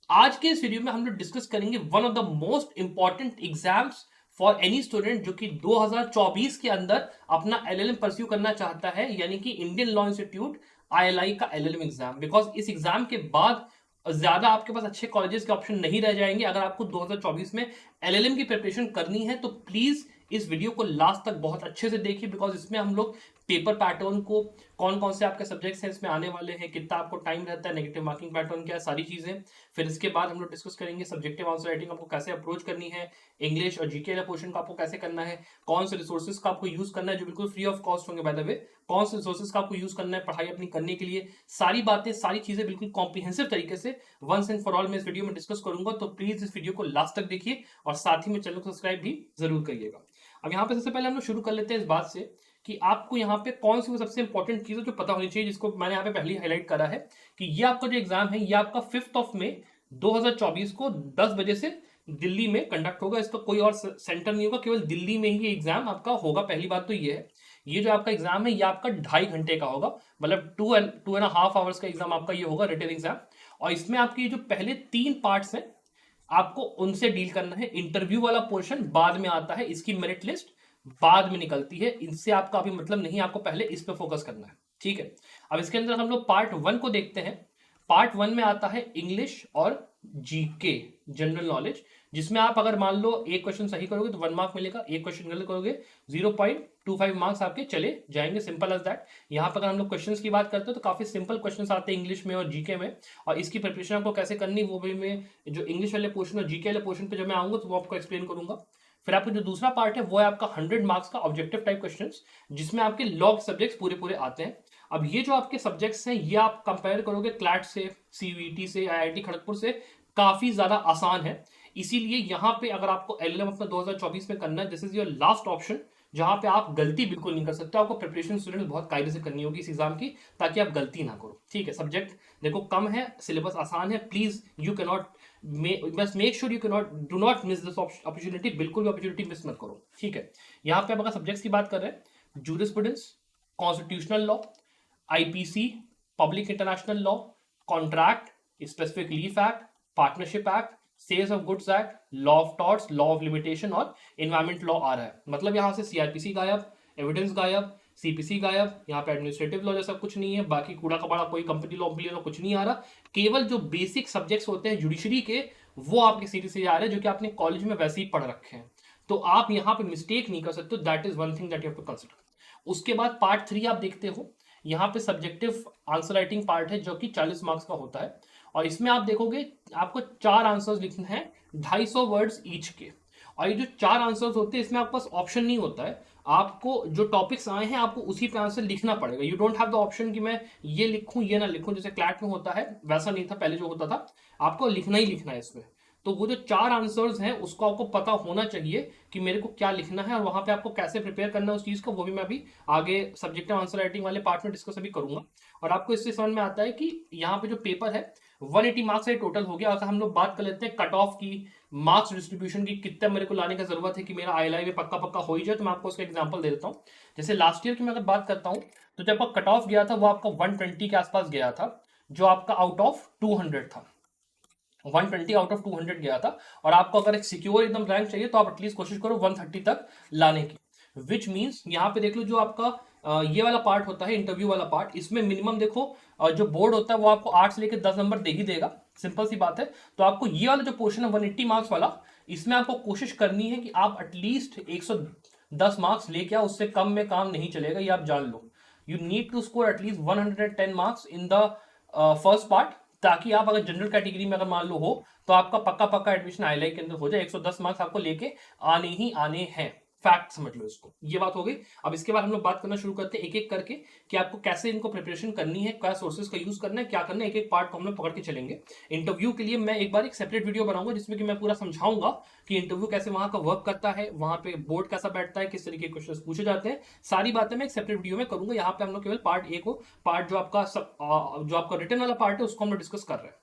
आज के इस वीडियो में हम लोग डिस्कस करेंगे one of the most important exams for any student जो कि 2024 के अंदर अपना एलएलएम परस्यू करना चाहता है, यानी कि इंडियन लॉ इंस्टीट्यूट आईएलआई का एलएलएम एग्जाम। बिकॉज इस एग्जाम के बाद ज्यादा आपके पास अच्छे कॉलेजेस के ऑप्शन नहीं रह जाएंगे। अगर आपको 2024 में एलएलएम की प्रिपरेशन करनी है तो प्लीज इस वीडियो को लास्ट तक बहुत अच्छे से देखिए, बिकॉज इसमें हम लोग पेपर पैटर्न को, कौन कौन से आपके सब्जेक्ट्स हैं इसमें आने वाले हैं, कितना आपको टाइम रहता है, नेगेटिव मार्किंग पैटर्न क्या है, सारी चीजें। फिर इसके बाद हम लोग डिस्कस करेंगे सब्जेक्टिव आंसर राइटिंग आपको कैसे अप्रोच करनी है, इंग्लिश और जीके वाला पोर्शन का आपको कैसे करना है, कौन से रिसोर्सेज का आपको यूज करना है जो बिल्कुल फ्री ऑफ कॉस्ट होंगे बाय द वे, कौन से रिसोर्सेज का आपको यूज करना है पढ़ाई अपनी करने के लिए। सारी बातें, सारी चीजें बिल्कुल कॉम्प्रिहेंसिव तरीके से वंस एंड फॉर ऑल मैं इस वीडियो में डिस्कस करूंगा। तो प्लीज इस वीडियो को लास्ट तक देखिए और साथ ही में चैनल को सब्सक्राइब भी जरूर करिएगा। अब यहाँ पे सबसे पहले हम लोग शुरू कर लेते हैं इस बात से कि आपको यहाँ पे कौन सी वो सबसे इंपॉर्टेंट चीज है जो पता होनी चाहिए, जिसको मैंने यहाँ पे पहले हाईलाइट करा है कि ये आपका जो एग्जाम है ये आपका 5 मई 2024 को 10 बजे से दिल्ली में कंडक्ट होगा। इसका कोई और सेंटर नहीं होगा, केवल दिल्ली में ही ये एग्जाम आपका होगा। पहली बात तो ये है, ये जो आपका एग्जाम है ये आपका 2.5 घंटे का होगा, मतलब 2.5 आवर्स का एग्जाम आपका ये होगा, रिटन एग्जाम। और इसमें आपके जो पहले 3 पार्ट्स हैं आपको उनसे डील करना है। इंटरव्यू वाला पोर्शन बाद में आता है, इसकी मेरिट लिस्ट बाद में निकलती है, इनसे आपका अभी मतलब नहीं, आपको पहले इस पे फोकस करना है, ठीक है। अब इसके अंदर हम लोग पार्ट 1 को देखते हैं। पार्ट 1 में आता है इंग्लिश और जीके, जनरल नॉलेज, जिसमें आप अगर मान लो एक क्वेश्चन सही करोगे तो 1 मार्क मिलेगा, एक क्वेश्चन गलत करोगे 0.25 मार्क्स आपके चले जाएंगे, सिंपल एज दैट। यहाँ पर अगर हम लोग क्वेश्चंस की बात करते हैं तो काफी सिंपल क्वेश्चंस आते हैं इंग्लिश में और जीके में, और इसकी प्रिपरेशन आपको कैसे करनी वो भी मैं जो इंग्लिश वाले पोर्शन और जीके वाले पोर्शन पे जब मैं आऊंगा तो वो आपको एक्सप्लेन करूंगा। फिर आपका जो दूसरा पार्ट है वो है आपका 100 मार्क्स का ऑब्जेक्टिव टाइप क्वेश्चंस, जिसमें आपके लॉ सब्जेक्ट्स पूरे पूरे आते हैं। अब ये जो आपके सब्जेक्ट्स हैं ये आप कंपेयर करोगे क्लैट से, सीयूईटी से, आईआईटी खड़गपुर से, काफी ज्यादा आसान है। इसीलिए यहाँ पे अगर आपको एलएलएम अपना 2024 में करना है, this is your last option, जहां पे आप गलती बिल्कुल नहीं कर सकते। आपको प्रिपरेशन स्टूडेंट बहुत कायदे से करनी होगी इस एग्जाम की, ताकि आप गलती ना करो, ठीक है। सब्जेक्ट देखो कम है, सिलेबस आसान है, प्लीज यू कैन नॉट बस make sure you can not do not miss this opportunity, बिल्कुल भी अपॉर्चुनिटी मिस मत करो, ठीक है। यहाँ पे आप अगर सब्जेक्ट्स की बात कर रहे हैं, jurisprudence, constitutional law, IPC, public international law, contract, specific relief act, partnership act, sales of goods act, law of torts, law of limitation और एनवायरमेंट लॉ आ रहा है। मतलब यहाँ से सीआरपीसी गायब, एविडेंस गायब, सीपीसी गायब, यहाँ पे एडमिनिस्ट्रेटिव लॉ जैसा कुछ नहीं है, बाकी कूड़ा कबाड़ा कोई कंपनी लॉ कुछ नहीं आ रहा। केवल जो बेसिक सब्जेक्ट्स होते हैं जुडिशरी के वो आपके सीरीज से आ रहे हैं, जो कि आपने कॉलेज में वैसे ही पढ़ रखे हैं। तो आप यहाँ पे मिस्टेक नहीं कर सकते, that is one thing that you have to consider. उसके बाद पार्ट 3 आप देखते हो, यहाँ पे सब्जेक्टिव आंसर राइटिंग पार्ट है जो कि 40 मार्क्स का होता है, और इसमें आप देखोगे आपको 4 आंसर्स लिखने हैं 250 वर्ड्स ईच के। और ये जो 4 आंसर्स होते हैं इसमें आपके पास ऑप्शन नहीं होता है, आपको जो टॉपिक्स आए हैं आपको उसी पे आंसर लिखना पड़ेगा। You don't have the option कि मैं ये लिखूं ये ना लिखूं, जैसे क्लैट में होता है वैसा नहीं था पहले जो होता था, आपको लिखना ही लिखना है इसमें। तो वो जो 4 आंसर्स हैं उसको आपको पता होना चाहिए कि मेरे को क्या लिखना है, और वहां पे आपको कैसे प्रिपेयर करना है उस चीज को, वो भी मैं अभी आगे सब्जेक्टिव आंसर राइटिंग वाले पार्ट में डिस्कस अभी करूंगा। और आपको इससे समझ में आता है कि यहाँ पे जो पेपर है 180 मार्क्स से टोटल हो गया। अगर हम लोग बात कर लेते हैं कट ऑफ की, मार्क्स डिस्ट्रीब्यूशन की, कितना मेरे को लाने का जरूरत है कि मेरा आईएलआई में पक्का पक्का हो ही जाए, तो मैं आपको उसका एग्जांपल दे देता हूँ। जैसे लास्ट ईयर की मैं अगर बात करता हूँ तो जब आपका कट ऑफ गया था वो आपका 120 के आसपास गया था, जो आपका आउट ऑफ 200 था। 120 आउट ऑफ 200 गया था, और आपको अगर एक सिक्योर एकदम रैंक चाहिए तो आप एटलीस्ट कोशिश करो 130 तक लाने की। विच मीन्स यहाँ पे देख लो जो आपका ये वाला पार्ट होता है इंटरव्यू वाला पार्ट, इसमें मिनिमम देखो जो बोर्ड होता है वो आपको 8 से लेकर 10 नंबर दे ही देगा, सिंपल सी बात है। तो आपको ये वाला जो पोर्शन है 180 मार्क्स वाला, इसमें आपको कोशिश करनी है कि आप एटलीस्ट 110 मार्क्स लेके आओ, उससे कम में काम नहीं चलेगा, ये आप जान लो। You need to score at least 110 marks in the first part, ताकि आप अगर जनरल कैटेगरी में अगर मान लो हो तो आपका पक्का पक्का एडमिशन आईएलआई के अंदर हो जाए। 110 मार्क्स आपको लेके आने ही आने हैं, फैक्ट समझ लो इसको। ये बात हो गई। अब इसके बाद हम लोग बात करना शुरू करते हैं एक एक करके कि आपको कैसे इनको प्रिपरेशन करनी है, क्या सोर्सेज का यूज करना है, क्या करना है, एक एक पार्ट को हम लोग पकड़ के चलेंगे। इंटरव्यू के लिए मैं एक बार एक सेपरेट वीडियो बनाऊंगा जिसमें कि मैं पूरा समझाऊंगा कि इंटरव्यू कैसे वहां का वर्क करता है, वहां पे बोर्ड कैसा बैठता है, किस तरीके के क्वेश्चन पूछे जाते हैं, सारी बातें मैं एक सेपरेट वीडियो में करूंगा। यहाँ पे हम लोग केवल पार्ट ए को, पार्ट जो आपका रिटर्न वाला पार्ट है उसको हम लोग डिस्कस कर रहे हैं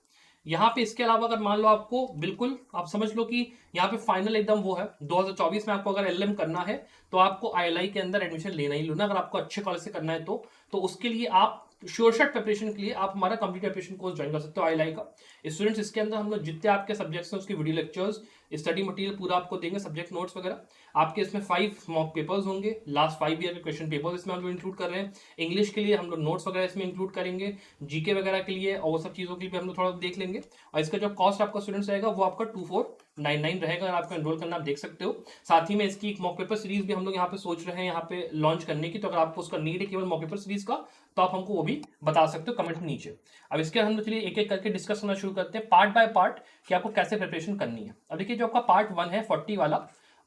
यहाँ पे। इसके अलावा अगर मान लो आपको बिल्कुल आप समझ लो कि यहाँ पे फाइनल एकदम वो है 2024 में आपको अगर एलएलएम करना है तो आपको आईएलआई के अंदर एडमिशन लेना ही लेना, अगर आपको अच्छे कॉलेज से करना है तो उसके लिए आप श्योर शॉट प्रिपरेशन के लिए आप हमारा कंप्लीट प्रिपरेशन कोर्स ज्वाइन कर सकते हो ILI का। स्टूडेंट्स, इसके अंदर हम लोग जितने आपके सब्जेक्ट्स हैं उसके वीडियो लेक्चर्स, स्टडी मटेरियल पूरा आपको देंगे, सब्जेक्ट नोट्स वगैरह। आपके इसमें 5 मॉक पेपर्स होंगे, लास्ट 5 ईयर के क्वेश्चन पेपर्स इसमें हम लोग इंक्लूड कर रहे हैं। इंग्लिश के लिए हम लोग नोट्स वगैरह इसमें इंक्लूड करेंगे, GK वगैरह के लिए और वो सब चीज़ों के लिए हम लोग थोड़ा देख लेंगे। और इसका जो कॉस्ट आपका स्टूडेंट्स रहेगा वो आपका 2499 रहेगा, अगर आपको एनरोल करना आप देख सकते हो। साथ ही में इसकी एक मॉक पेपर सीरीज भी हम लोग यहाँ पे सोच रहे हैं यहाँ पे लॉन्च करने की, तो अगर आपको उसका नीड है केवल मॉक पेपर सीरीज का तो आप हमको वो भी बता सकते हो कमेंट में नीचे। अब इसके हम लोग चलिए एक एक करके डिस्कस करना शुरू करते हैं पार्ट बाय पार्ट कि आपको कैसे प्रिपरेशन करनी है। अब देखिए जो आपका पार्ट 1 है 40 वाला,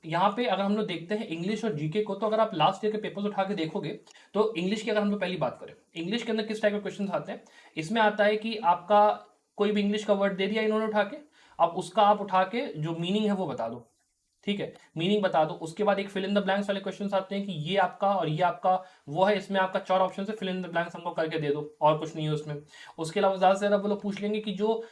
यहाँ पे अगर हम लोग देखते हैं इंग्लिश और GK को, तो अगर आप लास्ट ईयर के पेपर्स उठा के देखोगे तो इंग्लिश की अगर हम लोग पहली बात करें, इंग्लिश के अंदर किस टाइप के क्वेश्चन आते हैं, इसमें आता है कि आपका कोई भी इंग्लिश का वर्ड दे दिया इन्होंने उठा के, अब उसका आप उठा के जो मीनिंग है वो बता दो, ठीक है, मीनिंग बता दो। उसके बाद एक फिल इन द ब्लैंक्स वाले क्वेश्चंस आते हैं कि ये आपका और ये आपका वो है, इसमें आपका 4 ऑप्शन से फिल इन द ब्लैंक्स हमको करके दे दो और कुछ नहीं है उसमें। उसके अलावा ज्यादा से ज्यादा वो लोग पूछ लेंगे कि जो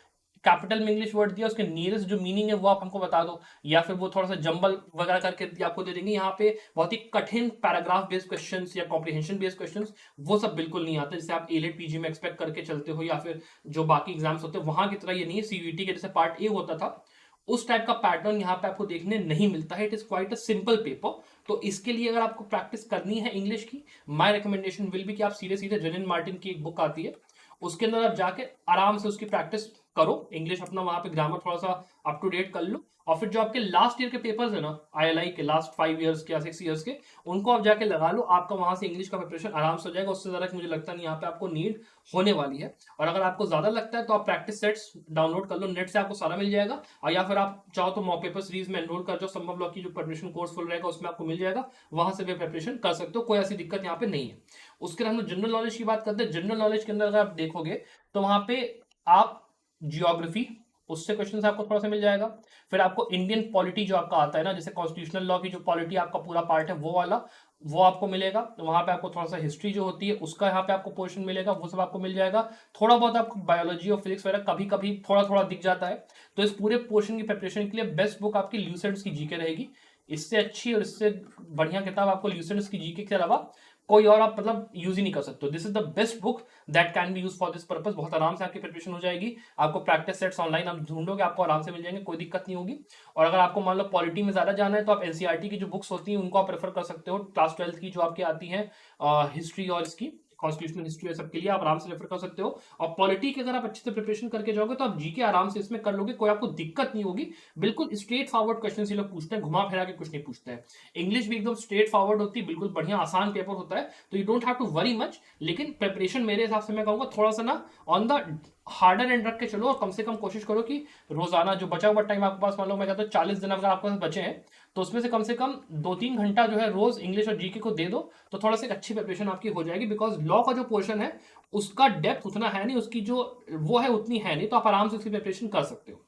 कैपिटल में इंग्लिश वर्ड दिया उसके नियरेस्ट जो मीनिंग है वो आप हमको बता दो, या फिर वो थोड़ा सा जंबल वगैरह करके आपको दे देंगे। यहाँ पे बहुत ही कठिन पैराग्राफ बेस्ड क्वेश्चंस या कॉम्प्रिहेंशन बेस्ड क्वेश्चंस वो सब बिल्कुल नहीं आते, जैसे आप A-Led PG में एक्सपेक्ट करके चलते हो या फिर जो बाकी एग्जाम्स होते हैं वहां की तरह ये नहीं है। CUET के जैसे पार्ट A होता था उस टाइप का पैटर्न यहाँ पे आपको देखने नहीं मिलता है। It is quite a simple paper. तो इसके लिए अगर आपको प्रैक्टिस करनी है इंग्लिश की, माय रिकमेंडेशन विल बी कि आप सीधे सीधे जेनिन मार्टिन की एक बुक आती है उसके अंदर आप जाके आराम से उसकी प्रैक्टिस करो, इंग्लिश अपना वहां पे ग्रामर थोड़ा सा अप टू डेट कर लो, और फिर जो आपके लास्ट ईयर के पेपर्स है ना ILI के लास्ट 5 ईयर्स के या 6 ईयर्स के, उनको आप जाके लगा लो, आपका वहां से इंग्लिश का प्रिपरेशन आराम से हो जाएगा। उससे ज्यादा मुझे लगता नहीं यहाँ पे आपको नीड होने वाली है। और अगर आपको ज्यादा लगता है तो आप प्रैक्टिस सेट्स डाउनलोड कर लो, नेट से आपको सारा मिल जाएगा, और या फिर आप चाहो तो मॉक पेपर सीरीज में एनरोल कर जाओ, संभव लॉ की जो प्रिपरेशन कोर्स फुल रहेगा उसमें आपको मिल जाएगा, वहां से भी प्रिपरेशन कर सकते हो, कोई ऐसी दिक्कत यहाँ पे नहीं है। उसके बाद हम लोग जनरल नॉलेज की बात करते हैं। जनरल नॉलेज के अंदर अगर आप देखोगे तो वहां पे आप जियोग्राफी, उससे क्वेश्चन आपको थोड़ा सा मिल जाएगा। फिर आपको इंडियन पॉलिटी जो आपका आता है ना, जैसे कॉन्स्टिट्यूशनल लॉ की जो पॉलिटी आपका पूरा पार्ट है वो वाला, वो आपको मिलेगा। तो वहां पे आपको थोड़ा सा हिस्ट्री जो होती है उसका यहाँ पे आपको पोर्शन मिलेगा, वो सब आपको मिल जाएगा। थोड़ा बहुत आपको बायोलॉजी और फिजिक्स वगैरह कभी कभी थोड़ा थोड़ा दिख जाता है। तो इस पूरे पोर्शन की प्रिपरेशन के लिए बेस्ट बुक आपकी ल्यूसेंट्स की GK रहेगी। इससे अच्छी और इससे बढ़िया किताब आपको ल्यूसेंट्स की GK के अलावा कोई और आप मतलब यूज ही नहीं कर सकते। This is the best book that can be use for this purpose. बहुत आराम से आपकी प्रिपरेशन हो जाएगी। आपको प्रैक्टिस सेट्स ऑनलाइन आप ढूंढोगे आपको आराम से मिल जाएंगे, कोई दिक्कत नहीं होगी। और अगर आपको मान लो पॉलिटी में ज्यादा जाना है तो आप NCERT की जो बुक्स होती हैं उनको आप प्रेफर कर सकते हो। क्लास 12 की जो आपकी आती है हिस्ट्री और इसकी कॉन्स्टिट्यूशनल हिस्ट्री सबके लिए आप आराम से रेफर कर सकते हो। और पॉलिटी की अगर आप अच्छे से प्रिपरेशन करके जाओगे तो आप GK आराम से इसमें कर लोगे, कोई आपको दिक्कत नहीं होगी। बिल्कुल स्ट्रेट फॉरवर्ड क्वेश्चन ये लोग पूछते हैं, घुमा फिरा के कुछ नहीं पूछते हैं। इंग्लिश भी एकदम स्ट्रेट फॉरवर्ड होती है, बिल्कुल बढ़िया आसान पेपर होता है, तो you don't have to worry much. लेकिन प्रिपरेशन मेरे हिसाब से मैं कहूंगा थोड़ा सा ना ऑन द हार्डर एंड रख के चलो, और कम से कम कोशिश करो कि रोजाना जो बचा हुआ टाइम आपके पास, मान लो मैं कहता हूँ 40 दिन अगर आपके पास बचे हैं तो उसमें से कम 2-3 घंटा जो है रोज इंग्लिश और GK को दे दो, तो थोड़ा सा एक अच्छी प्रिपरेशन आपकी हो जाएगी। बिकॉज लॉ का जो पोर्शन है उसका डेप्थ उतना है नहीं, उसकी जो वो है उतनी है नहीं, तो आप आराम से उसकी प्रिपरेशन कर सकते हो।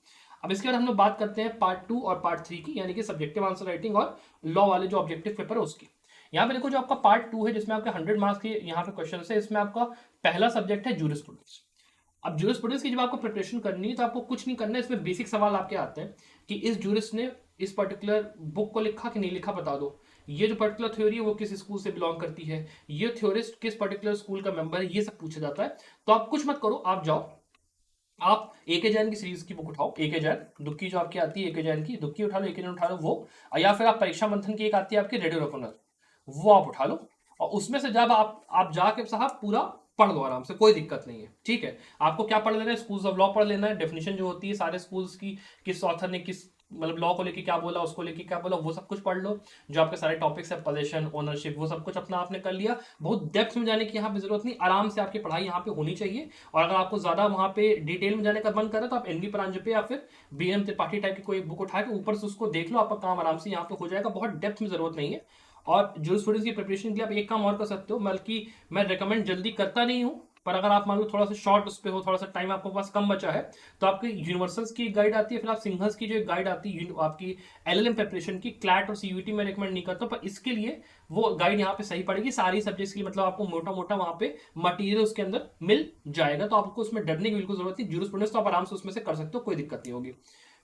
अब इसके बाद हम लोग बात करते हैं पार्ट 2 और पार्ट 3 की, यानी कि सब्जेक्टिव आंसर राइटिंग और लॉ वाले जो ऑब्जेक्टिव पेपर है उसकी। यहाँ पे देखो जो आपका पार्ट 2 है जिसमें आपके 100 मार्क्स के यहाँ पे क्वेश्चन है, इसमें आपका पहला सब्जेक्ट है जूरिस्प्रूडेंस। अब जूरिस्प्रूडेंस की जब आपको प्रिपरेशन करनी है तो आपको कुछ नहीं करना है, इसमें बेसिक सवाल आपके आते हैं कि इस जूरिस्ट ने इस पर्टिकुलर बुक को लिखा कि नहीं लिखा बता दो, ये जो पर्टिकुलर थ्योरी है वो किस स्कूल से बिलोंग करती है, ये थ्योरिस्ट किस पर्टिकुलर स्कूल का मेंबर है, ये सब पूछा जाता है। तो आप कुछ मत करो, आप जाओ, आप A.K. जैन की सीरीज की बुक उठाओ, A.K. जैन दुक्की जो आपकी आती है A.K. जैन की दुक्की उठा लो, A.K. जैन उठा लो वो, या फिर आप परीक्षा मंथन की एक आती है आपकी रेडियो ओपनर, वो आप उठा लो। और उसमें से जब आप जाके साहब पूरा पढ़ लो आराम से, कोई दिक्कत नहीं है, ठीक है। आपको क्या पढ़ लेना है, स्कूल्स ऑफ लॉ पढ़ लेना है, डेफिनेशन जो होती है सारे स्कूल्स की, किस ऑथर ने किस मतलब लॉ को लेके क्या बोला, उसको लेके क्या बोला, वो सब कुछ पढ़ लो। जो आपके सारे टॉपिक्स है पोजीशन ओनरशिप वो सब कुछ अपना आपने कर लिया। बहुत डेप्थ में जाने की यहाँ पे जरूरत नहीं, आराम से आपकी पढ़ाई यहाँ पे होनी चाहिए। और अगर आपको ज्यादा वहाँ पे डिटेल में जाने का मन करे तो आप NV परांजपे या फिर BM त्रिपाठी टाइप की कोई बुक उठा के ऊपर से उसको देख लो, आपका काम आराम से यहाँ पे हो जाएगा। बहुत डेप्थ में जरूरत नहीं है। और जूरिस्प्रूडेंस की प्रिपरेशन के लिए आप एक काम और कर सकते हो, बल्कि मैं रिकमेंड जल्दी करता नहीं हूँ, पर अगर आप मान लो थोड़ा सा शॉर्ट उस पे हो, थोड़ा सा टाइम आपके पास कम बचा है, तो आपकी यूनिवर्सल्स की गाइड आती है, फिर आप सिंघल्स की जो गाइड आती है आपकी LLM प्रिपरेशन की, क्लैट और CUET में रिकमेंड नहीं करता, पर इसके लिए वो गाइड यहाँ पे सही पड़ेगी सारी सब्जेक्ट्स की, मतलब आपको मोटा मोटा वहां पे मटेरियल उसके अंदर मिल जाएगा। तो आपको उसमें डरने की बिल्कुल जरूरत नहीं, जूरिस्प्रूडेंस तो आप आराम से उसमें से कर सकते हो, कोई दिक्कत नहीं होगी।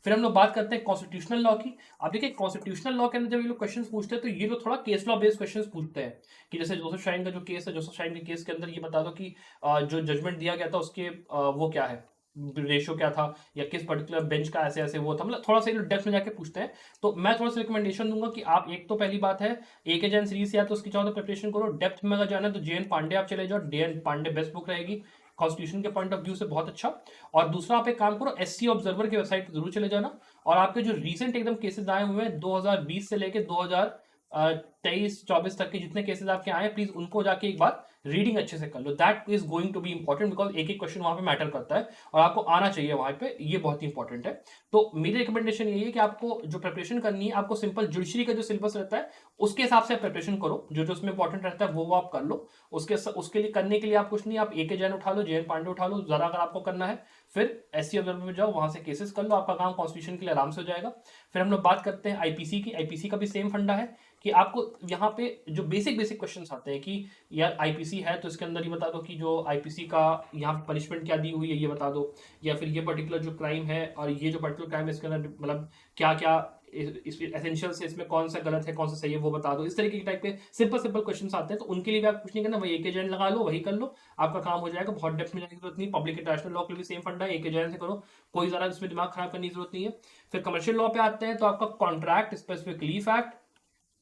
फिर हम लोग बात करते हैं कॉन्स्टिट्यूशनल लॉ की। अब देखिए कॉन्स्टिट्यूशनल लॉ के अंदर जब ये लोग क्वेश्चंस पूछते हैं तो ये लोग थोड़ा केस लॉ बेस्ड क्वेश्चंस पूछते हैं कि जैसे जोसेफ शाइन का जो केस है, जोसेफ शाइन के केस के अंदर ये बता दो कि जो जजमेंट दिया गया था उसके वो क्या है, रेशियो क्या था, या किस पर्टिकुलर बेंच का ऐसे ऐसे वो था, मतलब थोड़ा सा डेप्थ में जाके पूछते हैं। तो मैं थोड़ा सा रिकमेंडेशन दूंगा कि आप एक तो पहली बात है एक जैन सीरीज से या तो उसकी चाहो तो प्रिपरेशन करो। डेप्थ में अगर जाना है तो जे एन पांडे आप चले जाओ, J N Pandey best book रहेगी कॉन्स्टिट्यूशन के पॉइंट ऑफ व्यू से, बहुत अच्छा। और दूसरा आप एक काम करो, एससी ऑब्जर्वर की वेबसाइट पर जरूर चले जाना, और आपके जो रिसेंट एकदम केसेस आए हुए हैं 2020 से लेके 2023-24 तक के जितने केसेस आपके आए प्लीज उनको जाके एक बार रीडिंग अच्छे से कर लो। That is going to be important because एक एक क्वेश्चन वहां पे मैटर करता है और आपको आना चाहिए वहां पे, ये बहुत ही इंपॉर्टेंट है। तो मेरी रिकमेंडेशन यही है कि आपको जो प्रिपरेशन करनी है, आपको सिंपल जुडिशरी का जो सिलेबस रहता है उसके हिसाब से प्रिपरेशन करो, जो जो उसमें इंपॉर्टेंट रहता है वो आप कर लो। उसके लिए करने के लिए आप कुछ नहीं, आप ए के जैन उठा लो, जे एन पांडे उठा लो जरा अगर आपको करना है, फिर एससी ऑब्जर्वर में जाओ, वहां से केसेस कर लो, आपका काम कॉन्स्टिट्यूशन के लिए आराम से हो जाएगा। फिर हम लोग बात करते हैं आईपीसी की। आईपीसी का भी सेम फंडा है कि आपको यहाँ पे जो बेसिक बेसिक क्वेश्चंस आते हैं कि यार आईपीसी है तो इसके अंदर ये बता दो कि जो आईपीसी का यहाँ पे पनिशमेंट क्या दी हुई है ये बता दो, या फिर ये पर्टिकुलर जो क्राइम है और ये जो पर्टिकुलर क्राइम है इसके अंदर मतलब क्या क्या एसेंशियल से इसमें कौन सा गलत है कौन सा सही है वो बता दो। इस तरीके के टाइप के सिंपल सिंपल क्वेश्चन आते हैं, तो उनके लिए भी आप कुछ नहीं करना, वही एक एजेंट लगा लो, वही कर लो, आपका काम हो जाएगा। बहुत डेप्थ में जाने की जरूरत नहीं। पब्लिक इंटरनेशनल लॉ के लिए भी सेम फंडा है, एक एजेंट से करो, कोई ज़्यादा इसमें दिमाग खराब करने की जरूरत नहीं है। फिर कमर्शियल लॉ पे आते हैं तो आपका contract specific relief act,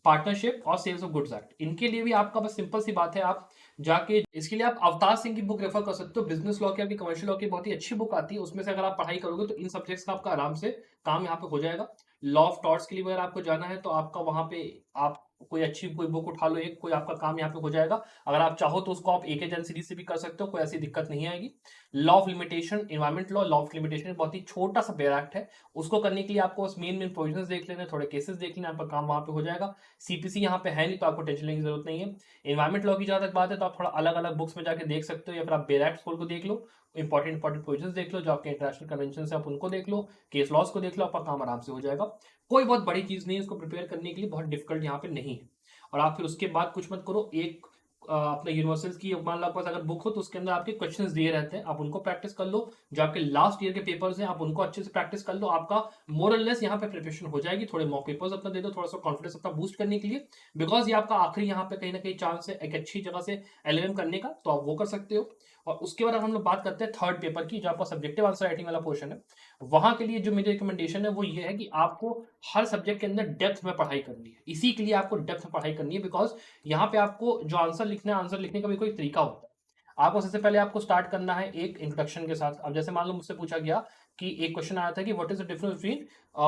partnership और सेल्स ऑफ गुड्स एक्ट, इनके लिए भी आपका बस सिंपल सी बात है, आप जाके इसके लिए आप अवतार सिंह की बुक रेफर कर सकते हो। बिजनेस लॉ की, आपकी कमर्शियल लॉ की बहुत ही अच्छी बुक आती है, उसमें से अगर आप पढ़ाई करोगे तो इन सब्जेक्ट्स का आपका आराम से काम यहाँ पे हो जाएगा। लॉ ऑफ टॉर्ट्स के लिए अगर आपको जाना है तो आपका वहां पे आप कोई अच्छी कोई बुक उठा लो, एक कोई आपका काम यहाँ पे हो जाएगा। अगर आप चाहो तो उसको आप एक एजेंट सीरीज से भी कर सकते हो, कोई ऐसी दिक्कत नहीं आएगी। Law of limitation, environment law of limitation बहुत ही छोटा सा बेयर एक्ट है, उसको करने के लिए आपको बस मेन मेन प्रोविजंस देख लेने, थोड़े केसेस देख लेना, आपका काम वहां पे हो जाएगा। सीपीसी यहाँ पे है नहीं तो आपको टेंशन लेने की जरूरत नहीं है। इन्वायरमेंट लॉ की जहां तक बात है तो आप थोड़ा अलग अलग बुक्स में जाके देख सकते हो, या फिर आप बेयर एक्ट खोल को देख लो, इंपॉर्टेंट प्रोविजंस देख लो, जो आपके इंटरनेशनल कन्वेंशन है आप उनको देख लो, केस लॉस को देख लो, आपका काम आराम से हो जाएगा। कोई बहुत बड़ी चीज नहीं है, इसको प्रिपेयर करने के लिए बहुत डिफिकल्ट यहाँ पे नहीं है। और आप फिर उसके बाद कुछ मत करो, एक अपने यूनिवर्सिटीज की मान लो आपके पास अगर बुक हो तो उसके अंदर आपके क्वेश्चंस दिए रहते हैं, आप उनको प्रैक्टिस कर लो। जो आपके लास्ट ईयर के पेपर्स हैं आप उनको अच्छे से प्रैक्टिस कर लो, आपका मोर और लेस यहाँ पे प्रिपरेशन हो जाएगी। थोड़े मॉक पेपर्स अपना दे दो, थोड़ा सा कॉन्फिडेंस अपना बूस्ट करने के लिए, बिकॉज ये आपका आखिरी यहाँ पे कहीं ना कहीं चांस है एक अच्छी जगह से एलएलएम करने का, तो आप वो कर सकते हो। और उसके बाद हम लोग बात करते हैं थर्ड पेपर की, जो आपका सब्जेक्टिव आंसर राइटिंग वाला पोर्शन है। वहां के लिए जो मेरी रिकमेंडेशन है वो ये है कि आपको हर सब्जेक्ट के अंदर डेप्थ में पढ़ाई करनी है। इसी के लिए आपको डेप्थ में पढ़ाई करनी है, बिकॉज यहाँ पे आपको जो आंसर लिखना है, आंसर लिखने का भी कोई तरीका होता है। आपको सबसे पहले आपको स्टार्ट करना है एक इंट्रोडक्शन के साथ। अब जैसे मान लो मुझसे पूछा गया कि एक क्वेश्चन आया था कि what is the difference between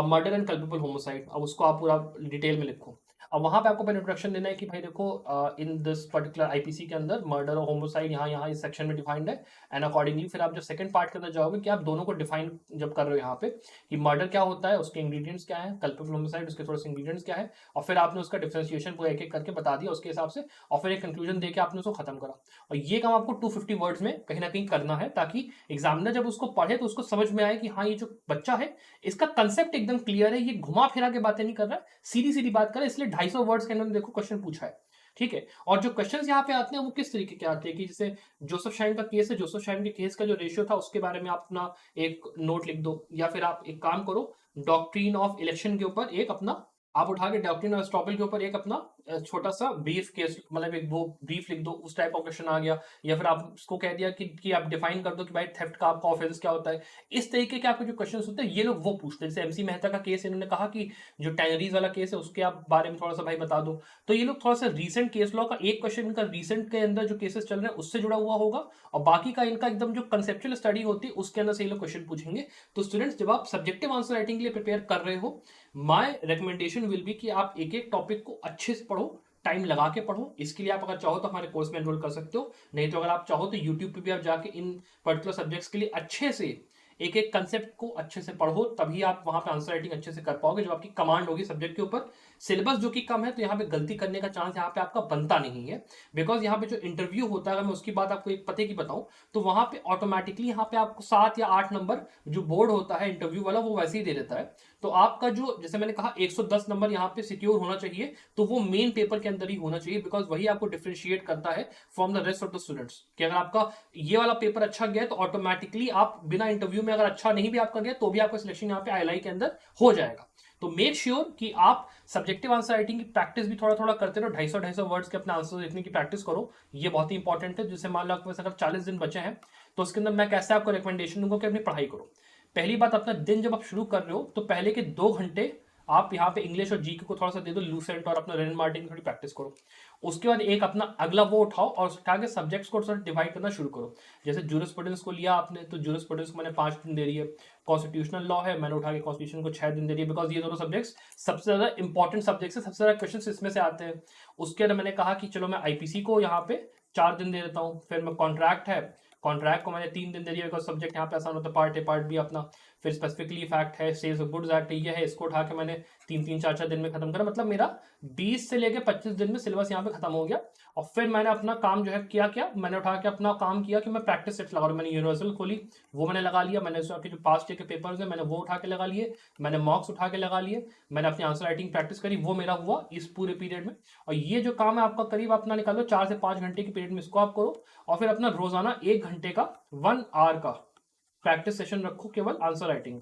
murder and culpable homicide, अब उसको आप पूरा डिटेल में लिखो। अब वहां पे आपको पहले इंट्रोडक्शन देना है कि भाई देखो इन दिस पर्टिकुलर आईपीसी के अंदर मर्डर और होमोसाइड यहाँ यहाँ इस सेक्शन में डिफाइंड है, एंड अकॉर्डिंगली फिर आप जब सेकंड पार्ट के अंदर जाओगे कि आप दोनों को डिफाइन जब कर रहे हो यहाँ पे कि मर्डर क्या होता है, उसके इंग्रेडिएंट्स क्या है, कल्पेबल होमोसाइड उसके थोड़े से इंग्रेडिएंट्स क्या है, और फिर आपने उसका डिफरेंशिएशन पूरा एक एक करके बता दिया उसके हिसाब से, और फिर एक कंक्लूजन देके आपने उसको खत्म करा। और ये काम आपको 250 वर्ड्स में कहीं ना कहीं करना है, ताकि एग्जामिनर जब उसको पढ़े तो उसको समझ में आए कि हाँ ये जो बच्चा है इसका कंसेप्ट एकदम क्लियर है, ये घुमा फिरा के बातें नहीं कर रहा है, सीधी सीधी बात कर रहा है। इसलिए 250 वर्ड्स के अंदर देखो क्वेश्चन पूछा है, ठीक है। और जो क्वेश्चंस यहाँ पे आते हैं वो किस तरीके के आते हैं कि जैसे जोसेफ शाइन का केस है, जोसेफ शाइन के केस का जो रेशियो था उसके बारे में आप अपना एक नोट लिख दो, या फिर आप एक काम करो डॉक्ट्रिन ऑफ इलेक्शन के ऊपर एक अपना आप उठा के डॉक्ट्रिन ऑफ स्टॉपेज के ऊपर एक अपना छोटा सा ब्रीफ केस मतलब एक वो ब्रीफ लिख दो, उस टाइप का क्वेश्चन आ गया। या फिर आप उसको कह दिया कि आप डिफाइन कर दो कि भाई थेफ्ट का आपका ऑफेंस क्या होता है। इस तरीके के आपके जो क्वेश्चन होते हैं ये लोग वो पूछते हैं। जैसे एमसी मेहता का केस इन्होंने कहा कि जो टैनरीज वाला केस है उसके आप बारे में थोड़ा सा भाई बता दो, तो ये लोग थोड़ा सा रीसेंट केस लॉ का एक क्वेश्चन इनका रीसेंट के अंदर जो केसेस चल रहे हैं उससे जुड़ा हुआ होगा, और बाकी का इनका एकदम जो कंसेप्चुअल स्टडी होती है उसके अंदर से ये लोग क्वेश्चन पूछेंगे। तो स्टूडेंट्स जब आप सब्जेक्टिव आंसर राइटिंग के लिए प्रिपेयर कर रहे हो, माय रिकमेंडेशन विल बी कि आप एक एक टॉपिक को अच्छे से पढ़ो, टाइम लगा के पढ़ो। इसके लिए आप अगर चाहो तो हमारे कोर्स में एनरोल कर सकते हो, नहीं तो अगर आप चाहो तो यूट्यूब पे भी आप जाके इन पर्टिकुलर सब्जेक्ट्स के लिए अच्छे से एक एक कंसेप्ट को अच्छे से पढ़ो, तभी आप वहां पे आंसर राइटिंग अच्छे से कर पाओगे। जो आपकी कमांड होगी सब्जेक्ट के ऊपर, सिलेबस जो कि कम है तो यहाँ पे गलती करने का चांस यहाँ पे आपका बनता नहीं है। बिकॉज यहाँ पे जो इंटरव्यू होता है, अगर मैं उसकी बात आपको एक पते की बताऊं तो वहां पे ऑटोमेटिकली यहाँ पे आपको 7 या 8 नंबर जो बोर्ड होता है इंटरव्यू वाला वो वैसे ही दे देता है। तो आपका जो जैसे मैंने कहा 110 नंबर यहाँ पे सिक्योर होना चाहिए, तो वो मेन पेपर के अंदर ही होना चाहिए, बिकॉज वही आपको डिफरेंशिएट करता है from the rest of the students. कि अगर आपका ये वाला पेपर अच्छा गया तो ऑटोमेटिकली आप बिना इंटरव्यू में अगर अच्छा नहीं भी आपका गया तो भी आपका सिलेक्शन यहाँ पे ILI के अंदर हो जाएगा। तो मेक श्योर कि आप सब्जेक्टिव आंसर राइटिंग की प्रैक्टिस भी थोड़ा थोड़ा करते रहो, 250 वर्ड्स के अपने आंसर लिखने की प्रैक्टिस करो, ये बहुत ही इंपॉर्टेंट है। जैसे मान लो आपके पास अगर 40 दिन बचे हैं तो उसके अंदर मैं कैसे आपको रिकमेंडेशन दूंगा कि अपनी पढ़ाई करो। पहली बात, अपना दिन जब आप शुरू कर रहे हो तो पहले के 2 घंटे आप यहाँ पे इंग्लिश और जीके को थोड़ा सा दे दो, लूसेंट और अपना रेन मार्टिन की थोड़ी प्रैक्टिस करो। उसके बाद एक अपना अगला वो उठाओ और उठा के सब्जेक्ट्स को थोड़ा डिवाइड करना शुरू करो। जैसे जूरिस्प्रूडेंस को लिया आपने तो जूरिस्प्रूडेंस को मैंने 5 दिन दे रही है, कॉन्स्टिट्यूशनल लॉ है मैंने उठा के कॉन्स्टिट्यूशन को 6 दिन दे रही है, बिकॉज ये दोनों सब्जेक्ट्स सबसे ज्यादा इंपॉर्टेंट सब्जेक्ट्स है, सबसे ज्यादा क्वेश्चन इसमें से आते हैं। उसके बाद मैंने कहा कि चलो मैं IPC को यहाँ पे 4 दिन दे देता हूँ। फिर मैं कॉन्ट्रैक्ट है, कॉन्ट्रैक्ट को मैंने 3 दिन दे दिया, बिकॉज सब्जेक्ट यहाँ पे आसान होता है, पार्ट ए पार्ट बी अपना। फिर स्पेसिफिकली फैक्ट है, सेल्स ऑफ गुड्स एक्ट ये है, इसको उठा के मैंने 3-3, 4-4 दिन में खत्म करा। मतलब मेरा 20 से लेकर 25 दिन में सिलेबस यहाँ पे खत्म हो गया। और फिर मैंने अपना काम जो है क्या मैंने उठा के अपना काम किया कि मैं प्रैक्टिस सेट लगा रहा हूँ। मैंने यूनिवर्सल खोली, वो मैंने लगा लिया, मैंने उसके जो पास्ट ईयर के पेपर्स हैं मैंने वो उठा के लगा लिए, मैंने मॉक्स उठा के लगा लिए, मैंने अपनी आंसर राइटिंग प्रैक्टिस करी, वो मेरा हुआ इस पूरे पीरियड में। और ये जो काम है आपका करीब अपना निकालो 4 से 5 घंटे के पीरियड में इसको आप करो। और फिर अपना रोजाना 1 घंटे का 1 आवर का प्रैक्टिस सेशन रखो केवल आंसर राइटिंग।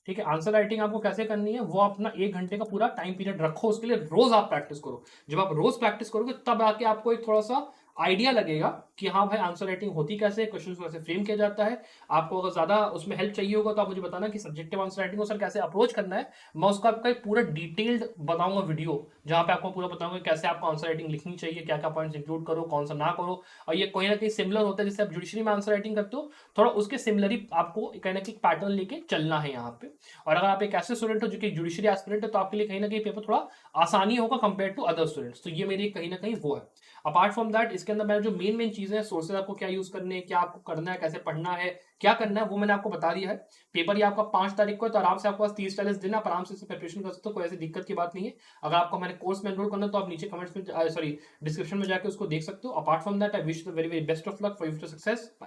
ठीक है, आंसर राइटिंग आपको कैसे करनी है वो अपना 1 घंटे का पूरा टाइम पीरियड रखो, उसके लिए रोज आप प्रैक्टिस करो। जब आप रोज प्रैक्टिस करोगे तब आके आपको एक थोड़ा सा आइडिया लगेगा कि हाँ भाई आंसर राइटिंग होती कैसे, क्वेश्चन को कैसे फ्रेम किया जाता है। आपको अगर ज्यादा उसमें हेल्प चाहिए होगा तो आप मुझे बताना कि सब्जेक्टिव आंसर राइटिंग को सर कैसे अप्रोच करना है, मैं उसका आपका एक पूरा डिटेल्ड बताऊंगा वीडियो, जहां पे आपको पूरा बताऊंगा कैसे आपको आंसर राइटिंग लिखनी चाहिए, क्या क्या पॉइंट्स इंक्लूड करो, कौन सा ना करो। और ये कहीं ना कहीं सिमिलर होता है जैसे आप जुडिशरी में आंसर राइटिंग करते हो, थोड़ा उसके सिमिलर ही आपको कहीं ना कहीं पैटर्न लेके चलना है यहाँ पे। और अगर आप एक ऐसे स्टूडेंट हो जो कि जुडिशरी एस्पिरेंट है तो आपके लिए कहीं ना कहीं पेपर थोड़ा आसानी होगा कंपेयर टू अदर स्टूडेंट्स। तो ये मेरी कहीं ना कहीं वो है। अपार्ट फ्रॉम दैट इसके अंदर मैंने जो मेन चीजें हैं, सोर्सेज आपको क्या यूज करने हैं, क्या आपको करना है, कैसे पढ़ना है, क्या करना है, वो मैंने आपको बता दिया है। पेपर ये आपका 5 तारीख को है तो आराम से आपके पास 30-40 दिन आप आराम से इससे प्रिपरेशन कर सकते हो, कोई ऐसी दिक्कत की बात नहीं है। अगर आपको हमारे कोर्स में एनरोल करना है तो आप नीचे कमेंट्स में डिस्क्रिप्शन में जाकर उसको देख सकते हो। Apart from that I wish the very very best of luck for your success. Bye.